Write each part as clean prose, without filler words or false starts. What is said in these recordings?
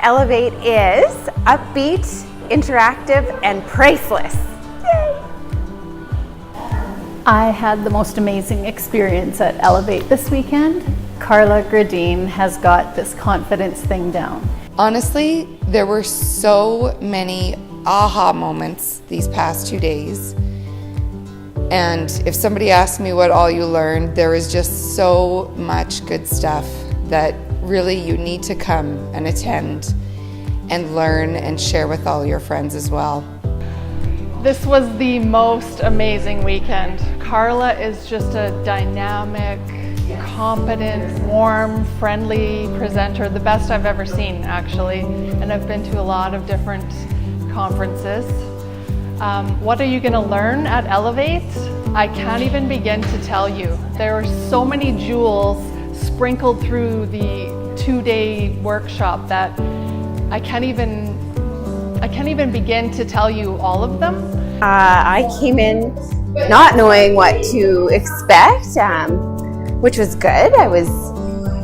Elevate is upbeat, interactive, and priceless. Yay! I had the most amazing experience at Elevate this weekend. Carla Gradine has got this confidence thing down. Honestly, there were so many aha moments these past 2 days. And if somebody asked me what all you learned, there is just so much good stuff that really you need to come and attend and learn and share with all your friends as well. This was the most amazing weekend. Carla is just a dynamic, competent, warm, friendly presenter, the best I've ever seen actually, and I've been to a lot of different conferences. What are you going to learn at Elevate? I can't even begin to tell you. There are so many jewels sprinkled through the 2-day workshop that I can't even begin to tell you all of them. I came in not knowing what to expect, which was good.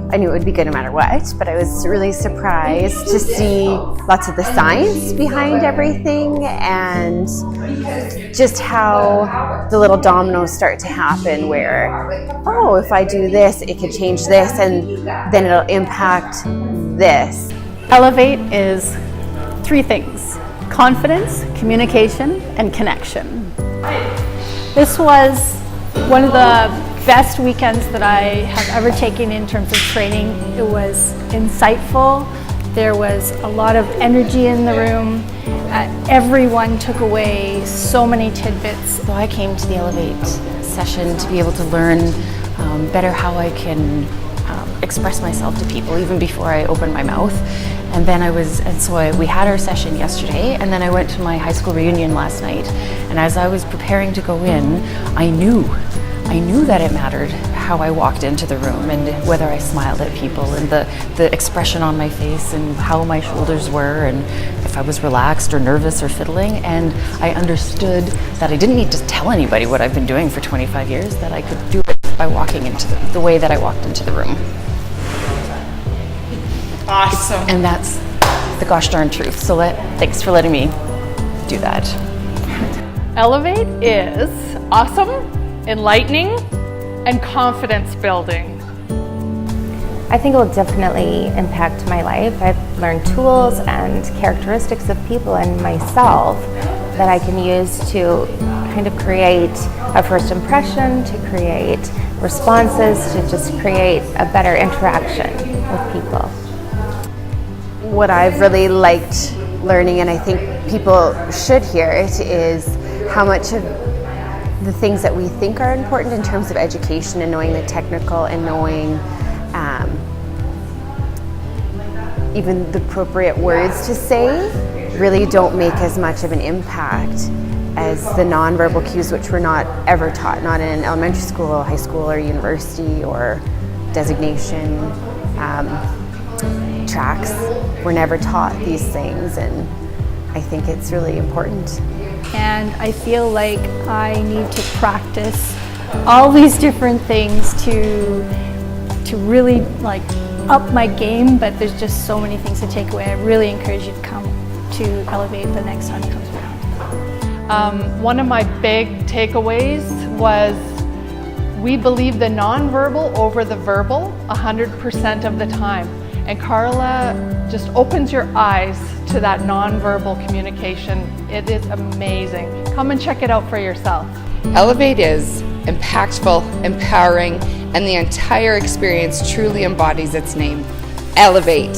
I knew it would be good no matter what, but I was really surprised to see lots of the science behind everything and just how the little dominoes start to happen where, oh, if I do this, it could change this, and then it'll impact this. Elevate is 3 things: confidence, communication, and connection. This was one of the best weekends that I have ever taken in terms of training. It was insightful. There was a lot of energy in the room. Everyone took away so many tidbits. So I came to the Elevate session to be able to learn better how I can express myself to people even before I open my mouth. And then we had our session yesterday, and then I went to my high school reunion last night. And as I was preparing to go in, I knew that it mattered how I walked into the room and whether I smiled at people and the expression on my face and how my shoulders were and if I was relaxed or nervous or fiddling. And I understood that I didn't need to tell anybody what I've been doing for 25 years, that I could do it by walking into the way that I walked into the room. Awesome. And that's the gosh darn truth. So thanks for letting me do that. Elevate is awesome, enlightening, and confidence building. I think it will definitely impact my life. I've learned tools and characteristics of people and myself that I can use to kind of create a first impression, to create responses, to just create a better interaction with people. What I've really liked learning, and I think people should hear it, is how much of the things that we think are important in terms of education and knowing the technical and knowing even the appropriate words to say really don't make as much of an impact as the nonverbal cues, which we're not ever taught, not in elementary school, high school, or university, or designation tracks. We're never taught these things, and I think it's really important. And I feel like I need to practice all these different things to really up my game, but there's just so many things to take away. I really encourage you to come to Elevate the next time it comes around. One of my big takeaways was we believe the nonverbal over the verbal 100% of the time. And Carla just opens your eyes to that nonverbal communication. It is amazing. Come and check it out for yourself. Elevate is impactful, empowering, and the entire experience truly embodies its name. Elevate.